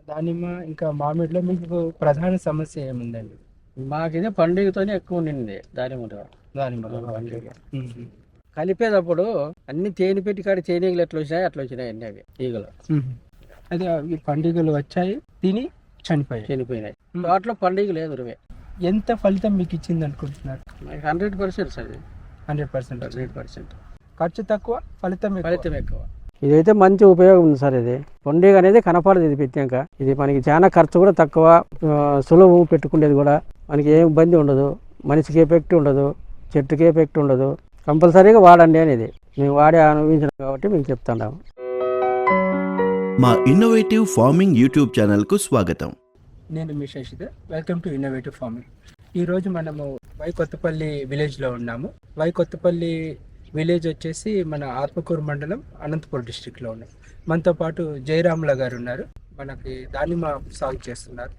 దానిమ్మ ఇంకా మామిడిలో మీకు ప్రధాన సమస్య ఏముందండి? మాకిదే పండుగతోనే ఎక్కువ ఉండింది దానిమ్మలో. దానిమ్మలో పండుగ మ్మ్. కలిపేటప్పుడు అన్ని తేనె పెట్టి కాడ తేనీగలు ఎట్లా వచ్చినాయి అట్లా వచ్చినాయి అన్ని అవి ఈగలు మ్మ్. అదే ఈ పండుగలు వచ్చాయి, తిని చనిపోయాయి. చనిపోయినాయి. తోటలో పండుగ లేదు రువే. ఎంత ఫలితం మీకు ఇచ్చింది అనుకుంటున్నారు? 100% సార్ 100%. 100%. ఖర్చు తక్కువ, ఫలితం ఎక్కువ. ఫలితం ఎక్కువ. ఇదైతే మంచి ఉపయోగం ఉంది సార్. ఇది పండుగ అనేది కనపడదు ఇది పెట్టాక. ఇది మనకి చాలా ఖర్చు కూడా తక్కువ, సులభం పెట్టుకునేది కూడా. మనకి ఏం ఇబ్బంది ఉండదు, మనిషికి ఎఫెక్ట్ ఉండదు, చెట్టుకి ఎఫెక్ట్ ఉండదు. కంపల్సరీగా వాడండి అనేది మేము వాడే అనుభవించినాం కాబట్టి మేము చెప్తున్నాము. మా ఇన్నోవేటివ్ ఫార్మింగ్ యూట్యూబ్ ఛానల్కు స్వాగతం. నేను మీ Shashidhar. Welcome to innovative farming. ఈరోజు మనము వై కొత్తపల్లి విలేజ్లో ఉన్నాము. వై కొత్తపల్లి విలేజ్ వచ్చేసి మన ఆత్మకూరు మండలం, అనంతపురం డిస్టిక్లో ఉన్నాం. మనతో పాటు జయరాముల గారు ఉన్నారు. మనకి దానిమ్మ సాగు చేస్తున్నారు.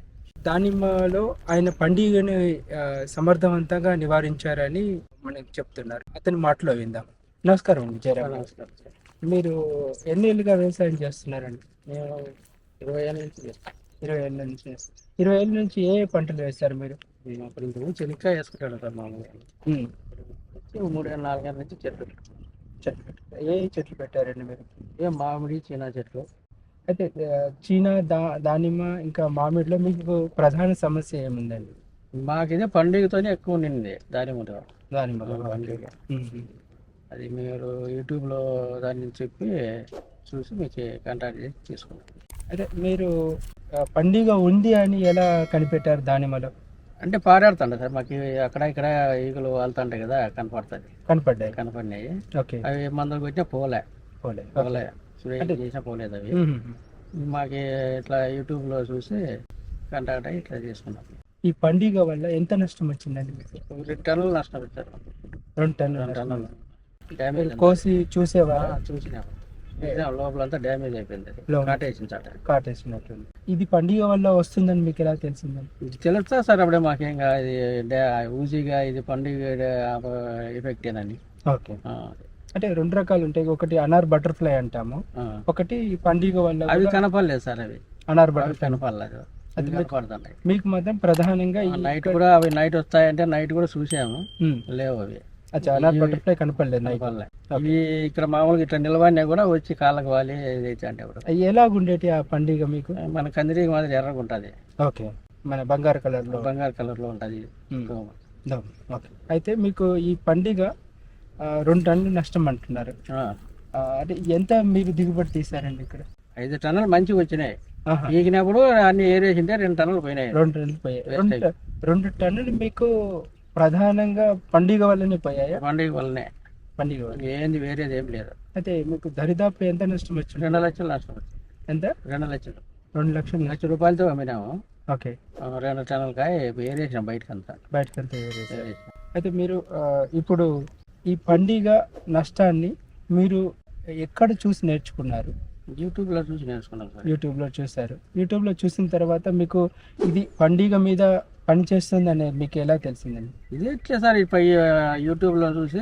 దానిమ్మలో ఆయన పండుగని సమర్థవంతంగా నివారించారని మనకి చెప్తున్నారు. అతని మాటలో విందాం. నమస్కారం అండి జయరామ్. నమస్కారం సార్. మీరు ఎన్ని ఏళ్ళుగా వ్యవసాయం చేస్తున్నారండి? మేము 20 ఏళ్ళ నుంచి చేస్తాం. 20 ఏళ్ళ నుంచి. 20 ఏళ్ళ నుంచి ఏ పంటలు వేస్తారు మీరు? మేము అప్పుడు ఇంతకు చెనిక్కాయ వేసుకుంటాడు సార్ మామూలుగా. 3 4 ఏళ్ళ నుంచి చెట్లు ఏ చెట్లు పెట్టారండి మీరు? మామిడి చీనా చెట్లు. అయితే చీనా దానిమ్మ ఇంకా మామిడిలో మీకు ప్రధాన సమస్య ఏముందండి? మాకిదే పండుగతోనే ఎక్కువ ఉండింది దానిమ్మలో. దానిమ్మ పండుగ అది మీరు యూట్యూబ్లో దాన్ని చెప్పి చూసి మీకు కాంటాక్ట్ చేసి తీసుకున్నాం. అయితే మీరు పండుగ ఉంది అని ఎలా కనిపెట్టారు దానిమ్మలో? అంటే పారాడుతుండే సార్ మాకు అక్కడ ఇక్కడ ఈగలు వాళ్తుంటాయి కదా, కనపడినాయి. ఓకే. అవి మందులు కొట్టినా పోలే అంటే చేసినా పోలేదు అవి. మాకు ఇట్లా యూట్యూబ్లో చూసి కాంటాక్ట్ అయ్యి ఇట్లా చేసుకున్నాం. ఈ పండుగ వల్ల ఎంత నష్టం వచ్చిందండి మీకు? 2 టన్నులు నష్టం వచ్చారు. 2 టన్నులు డ్యామేజ్ కోసి చూసేవా? చూసినాము. లోపలంతా డ్యామేజ్ అయిపోయింది. కాటేసినట్టుంది. ఇది పండుగ వల్ల వస్తుందని మీకు ఎలా తెలిసిందండి? ఇది తెలుస్తా సార్ అప్పుడే మాకేంగా ఇది ఊజీగా ఇది పండుగ ఎఫెక్ట్ ఏనని. ఓకే. అంటే 2 రకాలు ఉంటాయి. ఒకటి అనార్ బటర్ఫ్లై అంటాము, ఒకటి పండుగ వల్ల. అవి కనపడలేదు సార్. అవి అనార్ బటర్ఫ్లై కనపడలేదు. అది కనపడుతున్నాయి. మీకు మాత్రం ప్రధానంగా నైట్ కూడా అవి నైట్ వస్తాయంటే నైట్ కూడా చూసాము, లేవు అవి. అనార్ బటర్ఫ్లై కనపడలేదు. ఇవి ఇక్కడ మామూలుగా ఇట్లా నిలబడినా కూడా వచ్చి కాళ్ళకు వాలి ఏదైతే అంటే ఎలాగుండేటి ఆ పండుగ మీకు? మన కందిరీ మాదిరి ఎర్రగా ఉంటుంది. ఓకే. మన బంగారు కలర్ లో ఉంటుంది. అయితే మీకు ఈ పండుగ 2 టన్నులు నష్టం అంటున్నారు. అంటే ఎంత మీరు దిగుబడి తీసారండి ఇక్కడ? 5 టన్నులు మంచిగా వచ్చినాయి. ఈగినప్పుడు అన్ని ఏరేసింటే 2 టన్నులు పోయినాయి. 2 టన్నులు పోయాయి. 2 టన్నులు మీకు ప్రధానంగా పండుగ వల్లనే పోయాయా? పండుగ వల్లనే. పండుగ వల్ల ఏంది వేరేది ఏం లేదు. అయితే మీకు దరిదాపు ఎంత నష్టం వచ్చింది? 2 లక్షలు నష్టం వచ్చింది. ఎంత? 2 లక్షలు. 2 లక్ష రూపాయలతో అమ్మినాము. ఓకే. 2 టన్నుల కాయ ఏరేసినాం బయటకంతా. అయితే మీరు ఇప్పుడు ఈ పండుగ నష్టాన్ని మీరు ఎక్కడ చూసి నేర్చుకున్నారు? యూట్యూబ్లో చూసి నేర్చుకున్నాం సార్. యూట్యూబ్లో చూసారు. యూట్యూబ్లో చూసిన తర్వాత మీకు ఇది పండుగ మీద పనిచేస్తుంది అనేది మీకు ఎలా తెలిసిందండి? ఇది ఎట్లా సార్ ఇప్పుడు యూట్యూబ్లో చూసి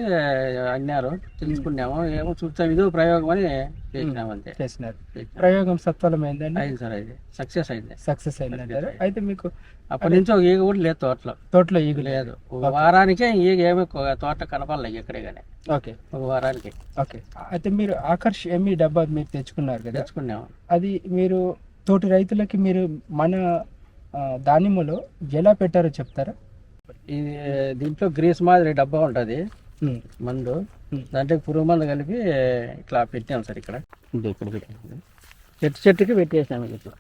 అన్నారు, తెలుసుకున్నాము. ఏమో చూస్తాం, ఇదో ప్రయోగం అని చేసినాము అంతే. చేసినారు. ప్రయోగం సత్ఫలమైందండి? అయింది సార్. అది సక్సెస్ అయిందంటారు. అయితే మీకు అప్పటి నుంచి ఒక ఈగ కూడా లేదు తోటలో ఈగ లేదు. ఒక వారానికే ఈగ ఏమి తోట కనపడలేదు ఎక్కడే కానీ. ఓకే. ఒక వారానికి. ఓకే. అయితే మీరు ఆకర్ష్ ఎమ్మి డబ్బా మీరు తెచ్చుకున్నారు కదా? తెచ్చుకున్నాము. అది మీరు తోటి రైతులకి మీరు మన దానిమ్మలో ఎలా పెట్టారో చెప్తారా? ఇది దీంట్లో గ్రీస్ మాదిరి డబ్బా ఉంటుంది, మందు. దాంట్లో పురుగు మందు కలిపి ఇట్లా పెట్టాము సార్. ఇక్కడ పెట్టాము, చెట్టుకి పెట్టేసినాము. ఇట్లా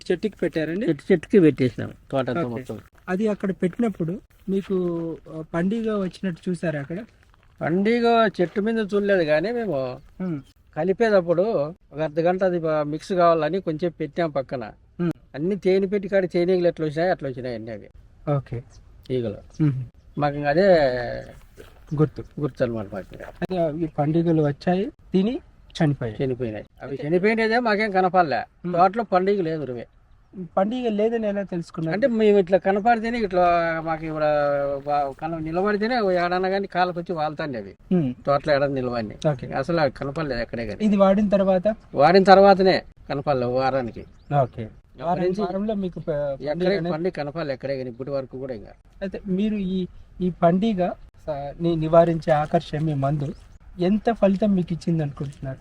చెట్టుకి పెట్టారండి? చెట్టుకి పెట్టేసినాము తోటతో మొత్తం. అది అక్కడ పెట్టినప్పుడు మీకు పండుగ వచ్చినట్టు చూసారా అక్కడ? పండుగ చెట్టు మీద చూడలేదు కానీ మేము కలిపేటప్పుడు ఒక అర్ధగంట అది మిక్స్ కావాలని కొంచెం పెట్టాం పక్కన. అన్ని తేనె పెట్టి కాడ తేనీగలు ఎట్లా వచ్చినాయి అట్లా వచ్చినాయి అన్ని అవి. ఓకే. ఈగలు మాకు అదే గుర్తు అనమాట. మాకు ఈ పండుగలు వచ్చాయి, తిని చనిపోయినాయి. అవి చనిపోయినదే మాకేం కనపడలే. తోటలో పండుగ లేదు రువే. పండుగ లేదని ఎలా తెలుసుకున్నారు? అంటే మేము ఇట్లా కనపడితేనే ఇట్లా మాకు ఇప్పుడు నిలబడితేనే ఏడన్నా కానీ కాళ్ళకి వచ్చి వాళ్తాండి అవి. తోటలో ఏడన్నా నిలబడి అసలు కనపడలేదు ఎక్కడే కానీ. ఇది వాడిన తర్వాతనే కనపడలేదు వారానికి. ఓకే. వారంలో మీకు ఎక్కడే పండుగ కనపాలి ఎక్కడే కానీ ఇప్పటి వరకు కూడా ఇంకా. అయితే మీరు ఈ పండుగ నివారించే ఆకర్షణ మందు ఎంత ఫలితం మీకు ఇచ్చింది అనుకుంటున్నారు?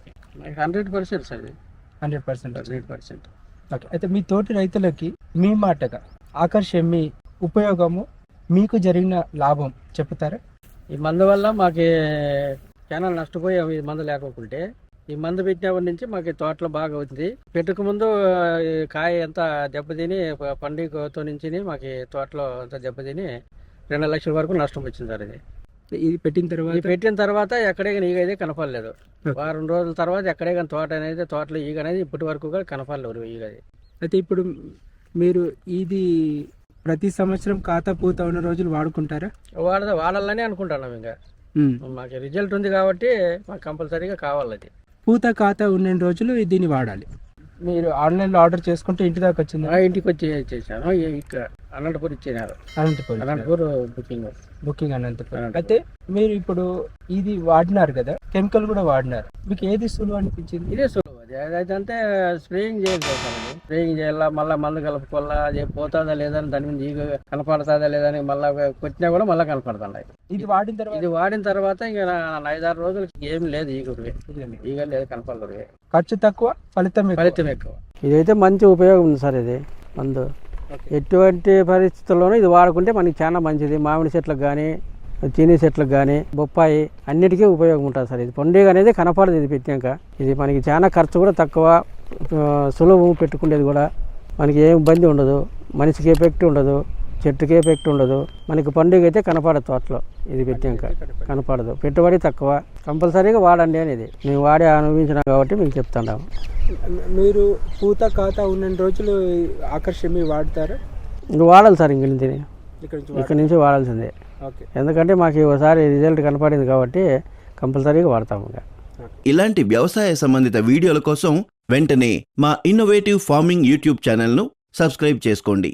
100% సార్, 100%. 100%. ఓకే. అయితే మీ తోటి రైతులకి మీ మాటగా ఆకర్షణ ఉపయోగము మీకు జరిగిన లాభం చెప్తారా? ఈ మందు వల్ల మాకు చాలా నష్టపోయాము. ఈ మందు లేకపోతే ఈ మందు పెట్టినప్పటి నుంచి మాకు తోటలో బాగా అవుతుంది. పెట్టుకు ముందు కాయ ఎంత దెబ్బతిని పండుగతో నుంచి మాకు తోటలో అంత దెబ్బతిని 2 లక్షల వరకు నష్టం వచ్చింది సార్. ఇది పెట్టిన తర్వాత ఎక్కడే కానీ ఈగ అయితే కనపడలేదు. వారం రోజుల తర్వాత ఎక్కడే కానీ తోటలో ఈగ అనేది ఇప్పటి వరకు కూడా కనపడలేదు ఈగ. అయితే ఇప్పుడు మీరు ఇది ప్రతి సంవత్సరం ఖాతా పూత ఉన్న రోజులు వాడుకుంటారా? వాడాలని అనుకుంటున్నాం. ఇంకా మాకు రిజల్ట్ ఉంది కాబట్టి మాకు కంపల్సరీగా కావాలి. అది పూత ఖాతా ఉన్న రోజులు దీన్ని వాడాలి. మీరు ఆన్లైన్లో ఆర్డర్ చేసుకుంటే ఇంటి దాకా వచ్చింది? ఇంటికి వచ్చి చేశాను. ఇక్కడ అనంతపూర్ ఇచ్చేనారు. అనంతపూర్ బుకింగ్ అనంతపురం. అయితే మీరు ఇప్పుడు ఇది వాడినారు కదా, కెమికల్ కూడా వాడినారు, మీకు ఏది సులువు అనిపించింది? ఇదే సులువు. అదంటే స్ప్రేయింగ్ చేయాలి సార్. స్ప్రేయింగ్ చేయాలా, మళ్ళీ మందు కలుపుకోవాలా, అది పోతుందా లేదా అని దాని మీద ఈగ కనపడుతుందా లేదా అని మళ్ళీ కొట్టినా కూడా మళ్ళీ కనపడుతున్నాయి. ఇది వాడిన తర్వాత ఇంకా 5-6 రోజులకి ఏం లేదు ఈగ లేదు, కనపడదు. ఖర్చు తక్కువ, ఫలితం ఎక్కువ. ఇదైతే మంచి ఉపయోగం ఉంది సార్. ఇది మందు ఎటువంటి పరిస్థితుల్లోనూ ఇది వాడుకుంటే మనకి చాలా మంచిది. మామిడి చెట్లకు కానీ, చీనీ చెట్లకు కానీ, బొప్పాయి అన్నిటికీ ఉపయోగం ఉంటుంది సార్. ఇది పండుగ అనేది కనపడదు ఇది పెట్టాక. ఇది మనకి చాలా ఖర్చు కూడా తక్కువ, సులువు పెట్టుకునేది కూడా. మనకి ఏం ఇబ్బంది ఉండదు, మనిషికి ఎఫెక్ట్ ఉండదు, చెట్టుకి ఎఫెక్ట్ ఉండదు. మనకి పండుగ అయితే కనపడదు తోటలో ఇది పెట్టాక, కనపడదు. పెట్టుబడి తక్కువ, కంపల్సరీగా వాడండి అనేది మేము వాడి అనుభవించినాం కాబట్టి మీకు చెప్తున్నాము. మీరు పూత ఖాతా ఉన్న రోజులు ఆకర్షణ వాడతారా? ఇంక వాడాలి సార్. ఇక్కడ నుంచి వాడాల్సిందే. ఎందుకంటే మాకు ఒకసారి రిజల్ట్ కనపడింది కాబట్టి కంపల్సరీగా వాడతాము. ఇలాంటి వ్యవసాయ సంబంధిత వీడియోల కోసం వెంటనే మా ఇన్నోవేటివ్ ఫార్మింగ్ యూట్యూబ్ ఛానల్ను సబ్స్క్రైబ్ చేసుకోండి.